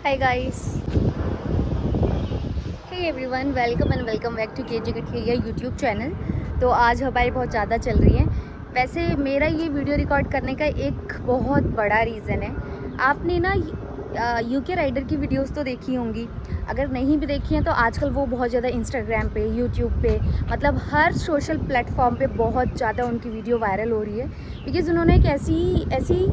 Hi guys. Hey everyone, welcome and welcome back to K Kathiya YouTube channel. तो आज हवाएं बहुत ज़्यादा चल रही हैं। वैसे मेरा ये वीडियो रिकॉर्ड करने का एक बहुत बड़ा रीज़न है। आपने ना यूके राइडर की वीडियोस तो देखी होंगी, अगर नहीं भी देखी हैं तो आजकल वो बहुत ज़्यादा इंस्टाग्राम पे, यूट्यूब पे, मतलब हर सोशल प्लेटफॉर्म पे बहुत ज़्यादा उनकी वीडियो वायरल हो रही है। बिकॉज़ उन्होंने एक ऐसी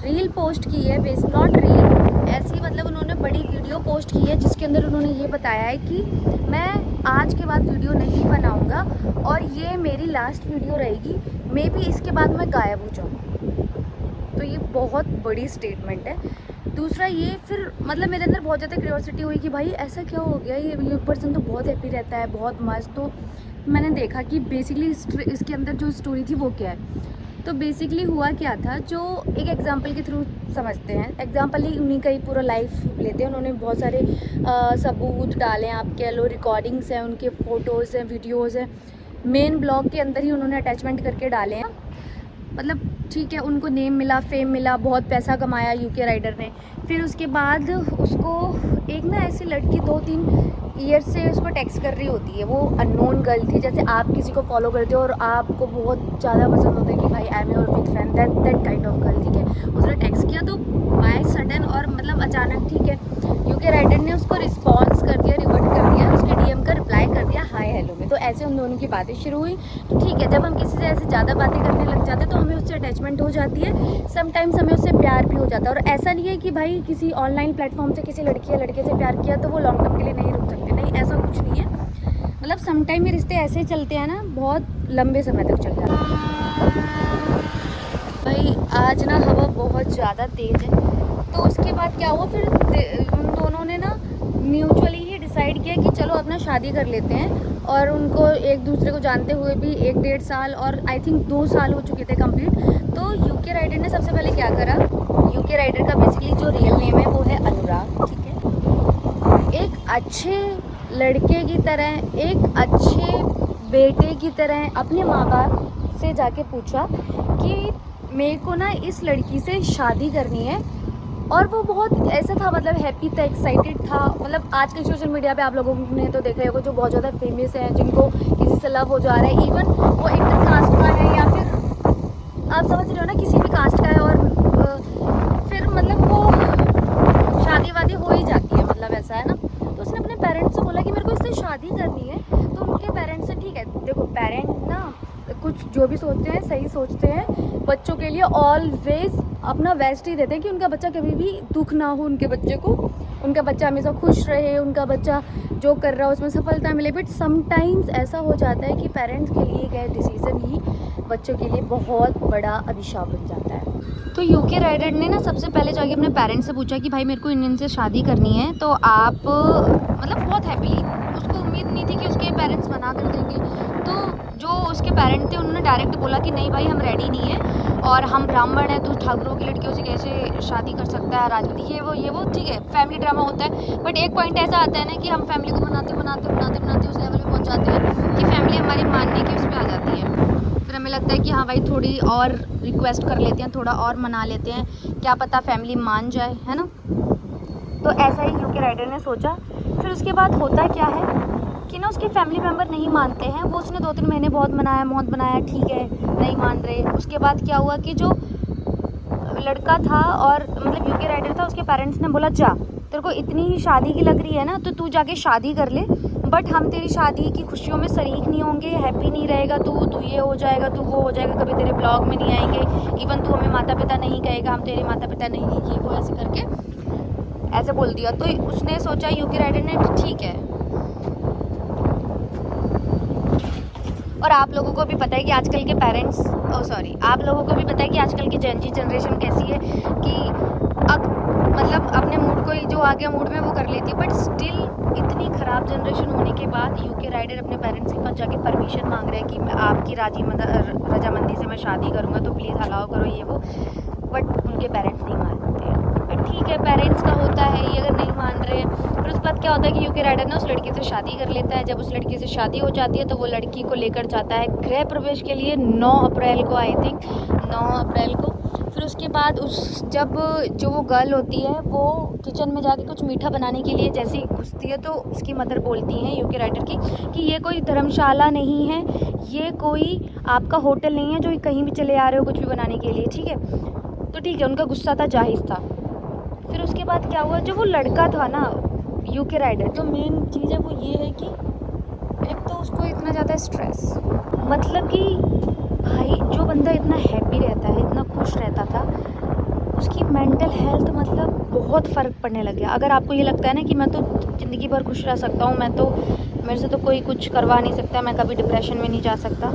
रील पोस्ट की है, बेस नॉट रील, ऐसी मतलब उन्होंने बड़ी वीडियो पोस्ट की है जिसके अंदर उन्होंने ये बताया है कि मैं आज के बाद वीडियो नहीं बनाऊंगा और ये मेरी लास्ट वीडियो रहेगी, मे बी इसके बाद मैं गायब हो जाऊँ। तो ये बहुत बड़ी स्टेटमेंट है। दूसरा ये फिर मतलब मेरे अंदर बहुत ज़्यादा क्यूरियोसिटी हुई कि भाई ऐसा क्या हो गया, ये पर्सन तो बहुत हैप्पी रहता है, बहुत मस्त। तो मैंने देखा कि बेसिकली इसके अंदर जो स्टोरी थी वो क्या है। तो बेसिकली हुआ क्या था, जो एक एग्जांपल के थ्रू समझते हैं। एग्जांपल ही उन्हीं का ही पूरा लाइफ लेते हैं। उन्होंने बहुत सारे सबूत डाले हैं, आप कह लो रिकॉर्डिंग्स हैं, उनके फ़ोटोज़ हैं, वीडियोज़ हैं, मेन ब्लॉग के अंदर ही उन्होंने अटैचमेंट करके डाले हैं। मतलब ठीक है, उनको नेम मिला, फेम मिला, बहुत पैसा कमाया यूके राइडर ने। फिर उसके बाद उसको एक ना ऐसी लड़की 2-3 ईयर से उसको टेक्स्ट कर रही होती है। वो अननोन गर्ल थी, जैसे आप किसी को फॉलो करते हो और आपको बहुत ज़्यादा पसंद होता है कि भाई I am your big fan, that kind of girl. ठीक है, उसने टेक्स्ट किया तो बाय सडन और मतलब अचानक, ठीक है, यूके राइडर ने उसको रिस्पॉन्स कर दिया, रिवर्ट कर दिया, उसके डीएम का रिप्लाई कर दिया हाय हेलो में। तो ऐसे उन दोनों की बातें शुरू हुई। तो ठीक है, जब हम किसी से ऐसे ज़्यादा बातें करने लग जाते हैं तो हमें उससे अटैचमेंट हो जाती है, समटाइम्स हमें उससे प्यार भी हो जाता है। और ऐसा नहीं है कि भाई किसी ऑनलाइन प्लेटफॉर्म से किसी लड़की या लड़के से प्यार किया तो वो लॉन्ग टर्म के लिए नहीं रुक सकते, नहीं, ऐसा कुछ नहीं है। मतलब समटाइम ये रिश्ते ऐसे चलते हैं ना, बहुत लंबे समय तक चल जाते हैं। भाई आज ना हवा बहुत ज़्यादा तेज़ है। तो उसके बाद क्या हुआ, फिर उन दोनों ने ना म्यूचुअली ही डिसाइड किया कि चलो अपना शादी कर लेते हैं। और उनको एक दूसरे को जानते हुए भी 1-1.5 साल और आई थिंक 2 साल हो चुके थे कंप्लीट। तो यूके राइडर ने सबसे पहले क्या करा, यूके राइडर का बेसिकली जो रियल नेम है वो है अनुराग। ठीक है, एक अच्छे लड़के की तरह, एक अच्छे बेटे की तरह अपने माँ बाप से जाके पूछा कि मेरे को ना इस लड़की से शादी करनी है। और वो बहुत ऐसा था, मतलब हैप्पी था, एक्साइटेड था। मतलब आजकल सोशल मीडिया पे आप लोगों ने तो देखा होगा जो बहुत ज़्यादा फेमस हैं, जिनको किसी से लव हो जा रहा है, इवन वो इंटर कास्ट का है या फिर आप समझ रहे हो ना, किसी भी कास्ट का है, और फिर मतलब वो शादी वादी हो ही जाती है, मतलब ऐसा है ना। तो उसने अपने पेरेंट्स से बोला कि मेरे को इससे शादी करनी है। तो उनके पेरेंट्स से, ठीक है, देखो पेरेंट ना कुछ जो भी सोचते हैं सही सोचते हैं, बच्चों के लिए ऑलवेज अपना बेस्ट ही देते हैं कि उनका बच्चा कभी भी दुख ना हो, उनके बच्चे को, उनका बच्चा हमेशा खुश रहे, उनका बच्चा जो कर रहा है उसमें सफलता मिले। बट समटाइम्स ऐसा हो जाता है कि पेरेंट्स के लिए गए डिसीज़न ही बच्चों के लिए बहुत बड़ा अभिशाप बन जाता है। तो यूके राइडर ने ना सबसे पहले जाके अपने पेरेंट्स से पूछा कि भाई मेरे को इनसे शादी करनी है, तो आप मतलब बहुत हैप्पीली, उसको उम्मीद नहीं थी कि उसके पेरेंट्स मना कर देंगे। तो जो उसके पेरेंट थे उन्होंने डायरेक्ट बोला कि नहीं भाई हम रेडी नहीं है, और हम ब्राह्मण हैं, तो ठाकुरों की लड़कियों से कैसे शादी कर सकता है, राजनीति ये वो ठीक है, फैमिली ड्रामा होता है। बट एक पॉइंट ऐसा आता है ना कि हम फैमिली को बनाते उस लेवल पे पहुँच जाते हैं कि फैमिली हमारी मानने की उस पर आ जाती है। फिर हमें लगता है कि हाँ भाई थोड़ी और रिक्वेस्ट कर लेते हैं, थोड़ा और मना लेते हैं, क्या पता फैमिली मान जाए, है ना। तो ऐसा ही यूके राइडर ने सोचा। फिर उसके बाद होता क्या है कि ना उसके फैमिली मेम्बर नहीं मानते हैं। वो उसने 2-3 महीने बहुत बनाया, ठीक है, नहीं मान रहे। उसके बाद क्या हुआ कि जो लड़का था और मतलब यूके राइडर था, उसके पेरेंट्स ने बोला जा, तेरे को इतनी ही शादी की लग रही है ना तो तू जाके शादी कर ले, बट हम तेरी शादी की खुशियों में शरीक नहीं होंगे, हैप्पी नहीं रहेगा तू ये हो जाएगा, तू वो हो जाएगा, कभी तेरे ब्लॉग में नहीं आएंगे, इवन तू हमें माता पिता नहीं कहेगा, हम तेरे माता पिता नहीं, ये वो ऐसे करके ऐसे बोल दिया। तो उसने सोचा यूके राइडर ने ठीक है। और आप लोगों को भी पता है कि आजकल के पेरेंट्स आप लोगों को भी पता है कि आजकल की जेन जी जनरेशन कैसी है कि अब मतलब अपने मूड को जो आ गया मूड में वो कर लेती है। बट स्टिल इतनी ख़राब जनरेशन होने के बाद यूके राइडर अपने पेरेंट्स के पास जाके परमिशन मांग रहे हैं कि मैं आपकी रजामंदी से मैं शादी करूँगा, तो प्लीज़ अलाउ करो ये वो। बट उनके पेरेंट्स नहीं मानते हैं। बट ठीक है, पेरेंट्स का होता है ये, अगर नहीं मान रहे हैं। फिर उसके बाद क्या होता है कि यूके राइडर ना उस लड़की से शादी कर लेता है। जब उस लड़की से शादी हो जाती है तो वो लड़की को लेकर जाता है गृह प्रवेश के लिए 9 अप्रैल को, आई थिंक 9 अप्रैल को। फिर उसके बाद जब जो वो गर्ल होती है वो किचन में जाके कुछ मीठा बनाने के लिए जैसे ही घुसती है तो उसकी मदर बोलती हैं यूके राइटर की कि ये कोई धर्मशाला नहीं है, ये कोई आपका होटल नहीं है जो कहीं भी चले आ रहे हो कुछ भी बनाने के लिए, ठीक है। तो ठीक है, उनका गुस्सा था, जाहिज़ था। फिर उसके बाद क्या हुआ, जो वो लड़का था ना यूके राइडर, जो मेन चीज़ है वो ये है कि एक तो उसको इतना ज़्यादा स्ट्रेस, मतलब कि भाई जो बंदा इतना हैप्पी रहता है, इतना खुश रहता था, उसकी मेंटल हेल्थ मतलब बहुत फ़र्क पड़ने लग गया। अगर आपको ये लगता है ना कि मैं तो ज़िंदगी भर खुश रह सकता हूँ, मेरे से तो कोई कुछ करवा नहीं सकता, मैं कभी डिप्रेशन में नहीं जा सकता,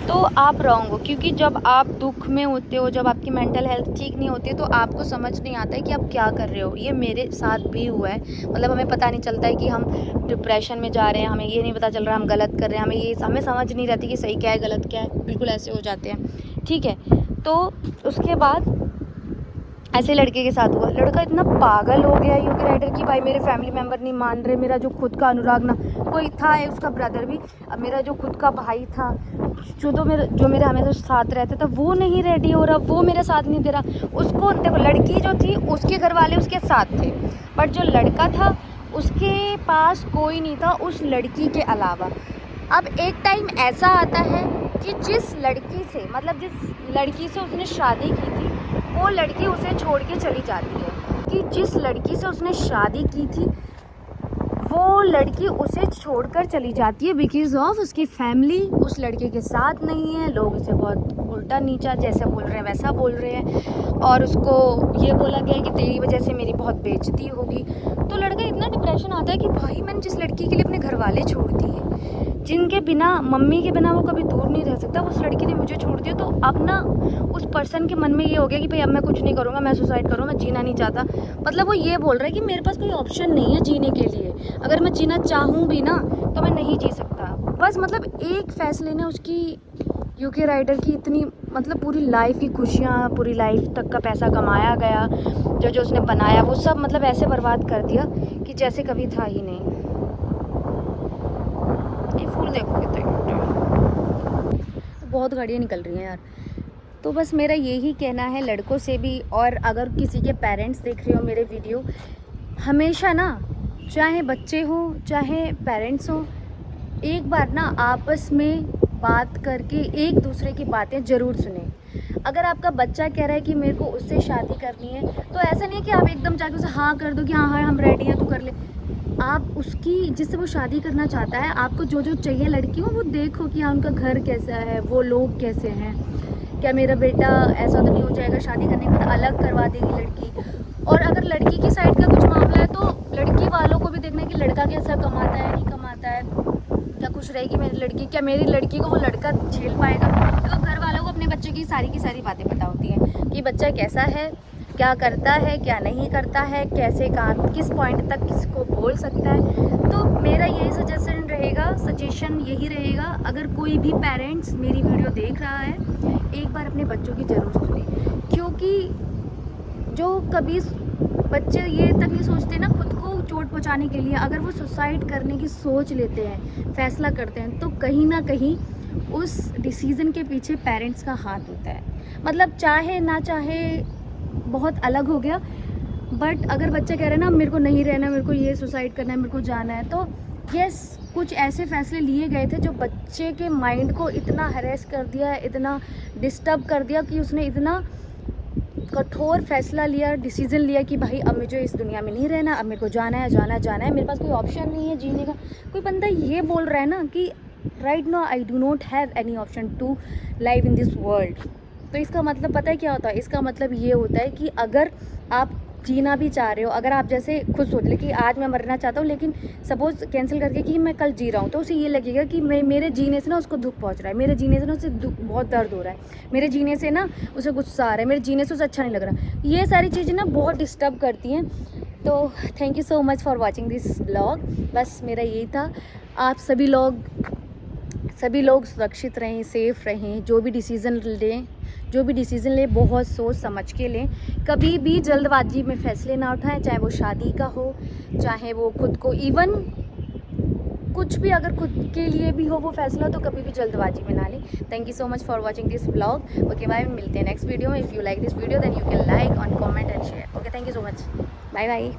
तो आप रॉन्ग हो। क्योंकि जब आप दुख में होते हो, जब आपकी मेंटल हेल्थ ठीक नहीं होती है, तो आपको समझ नहीं आता है कि आप क्या कर रहे हो। ये मेरे साथ भी हुआ है, मतलब हमें पता नहीं चलता है कि हम डिप्रेशन में जा रहे हैं, हमें ये नहीं पता चल रहा हम गलत कर रहे हैं, हमें समझ नहीं रहती कि सही क्या है गलत क्या है, बिल्कुल ऐसे हो जाते हैं, ठीक है। तो उसके बाद ऐसे लड़के के साथ हुआ, लड़का इतना पागल हो गया यूके राइडर की, भाई मेरे फैमिली मेम्बर नहीं मान रहे, मेरा जो खुद का अनुराग ना कोई था, उसका ब्रदर भी, अब मेरा जो खुद का भाई था जो मेरे हमेशा साथ रहता था वो नहीं रेडी हो रहा, वो मेरा साथ नहीं दे रहा। उसको देखो, लड़की जो थी उसके घर वाले उसके साथ थे, बट जो लड़का था उसके पास कोई नहीं था उस लड़की के अलावा। अब एक टाइम ऐसा आता है कि जिस लड़की से, मतलब जिस लड़की से उसने शादी की थी, वो लड़की उसे छोड़ के चली जाती है, कि जिस लड़की से उसने शादी की थी वो लड़की उसे छोड़कर चली जाती है बिकॉज ऑफ उसकी फैमिली उस लड़के के साथ नहीं है। लोग उसे बहुत उल्टा नीचा जैसा बोल रहे हैं वैसा बोल रहे हैं, और उसको ये बोला गया है कि तेरी वजह से मेरी बहुत बेइज्जती होगी। तो लड़का इतना डिप्रेशन आता है कि भाई मैंने जिस लड़की के लिए अपने घर वाले छोड़ दिए, जिनके बिना, मम्मी के बिना वो कभी दूर नहीं रह सकता, उस लड़की ने मुझे छोड़ दिया, तो अब ना उस पर्सन के मन में ये हो गया कि भाई अब मैं कुछ नहीं करूँगा, मैं सुसाइड करूँगा, मैं जीना नहीं चाहता। मतलब वो ये बोल रहा है कि मेरे पास कोई ऑप्शन नहीं है जीने के लिए, अगर मैं जीना चाहूँ भी ना तो मैं नहीं जी सकता। बस मतलब एक फ़ैसले ने उसकी, यूके राइडर की इतनी, मतलब पूरी लाइफ की खुशियाँ, पूरी लाइफ तक का पैसा कमाया गया, जो उसने बनाया वो सब मतलब ऐसे बर्बाद कर दिया कि जैसे कभी था ही नहीं। ये फूल देखोगे तो बहुत गाड़ियाँ निकल रही हैं यार। तो बस मेरा यही कहना है लड़कों से भी, और अगर किसी के पेरेंट्स देख रहे हो मेरे वीडियो, हमेशा ना, चाहे बच्चे हों चाहे पेरेंट्स हों, एक बार ना आपस में बात करके एक दूसरे की बातें ज़रूर सुने। अगर आपका बच्चा कह रहा है कि मेरे को उससे शादी करनी है, तो ऐसा नहीं है कि आप एकदम जाके उसे हाँ कर दो कि हाँ हाँ हम रेडी हैं, तू कर ले। आप उसकी, जिससे वो शादी करना चाहता है, आपको जो जो चाहिए लड़की हो वो देखो कि हाँ उनका घर कैसा है, वो लोग कैसे हैं, क्या मेरा बेटा ऐसा तो नहीं हो जाएगा शादी करने के बाद अलग करवा देगी लड़की। और अगर लड़की की साइड का कुछ मामला है तो लड़की वालों को भी देखना है कि लड़का कैसा कमाता है, नहीं कमाता है, क्या खुश रहेगी मेरी लड़की, क्या मेरी लड़की को वो लड़का झेल पाएगा। तो घर वालों को अपने बच्चे की सारी बातें पता होती हैं कि बच्चा कैसा है, क्या करता है, क्या नहीं करता है, कैसे कहाँ किस पॉइंट तक किसको बोल सकता है। तो मेरा यही सजेशन यही रहेगा, अगर कोई भी पेरेंट्स मेरी वीडियो देख रहा है, एक बार अपने बच्चों की ज़रूर सुने, क्योंकि जो कभी बच्चे ये तक नहीं सोचते ना खुद को चोट पहुंचाने के लिए, अगर वो सुसाइड करने की सोच लेते हैं, फैसला करते हैं, तो कहीं ना कहीं उस डिसीज़न के पीछे पेरेंट्स का हाथ होता है। मतलब चाहे ना चाहे बहुत अलग हो गया, बट अगर बच्चा कह रहे हैं ना मेरे को नहीं रहना, मेरे को ये सुसाइड करना है, मेरे को जाना है, तो यस, कुछ ऐसे फैसले लिए गए थे जो बच्चे के माइंड को इतना हरेस कर दिया, इतना डिस्टर्ब कर दिया कि उसने इतना कठोर फैसला लिया, डिसीज़न लिया कि भाई अब मुझे इस दुनिया में नहीं रहना, अब मेरे को जाना है, मेरे पास कोई ऑप्शन नहीं है जीने का। कोई बंदा ये बोल रहा है ना कि right now I do not have any option to live in this world, तो इसका मतलब पता है क्या होता है? इसका मतलब ये होता है कि अगर आप जीना भी चाह रहे हो, अगर आप जैसे खुद सोच ले कि आज मैं मरना चाहता हूँ, लेकिन सपोज़ कैंसिल करके कि मैं कल जी रहा हूँ, तो उसे ये लगेगा कि मेरे जीने से ना उसको दुख पहुँच रहा है, मेरे जीने से ना उसे बहुत दर्द हो रहा है, मेरे जीने से ना उसे गुस्सा आ रहा है, मेरे जीने से उसे अच्छा नहीं लग रहा। ये सारी चीज़ें ना बहुत डिस्टर्ब करती हैं। तो thank you so much for watching this blog. बस मेरा यही था, आप सभी लोग सुरक्षित रहें, सेफ़ रहें, जो भी डिसीज़न लें बहुत सोच समझ के लें, कभी भी जल्दबाजी में फैसले ना उठाएं, चाहे वो शादी का हो, चाहे वो खुद को, इवन कुछ भी अगर खुद के लिए भी हो वो फैसला, तो कभी भी जल्दबाजी में ना लें। Thank you so much for watching this blog. Okay bye, मिलते हैं नेक्स्ट वीडियो में। If you like this video then you can like on comment and share. Okay, thank you so much, bye bye.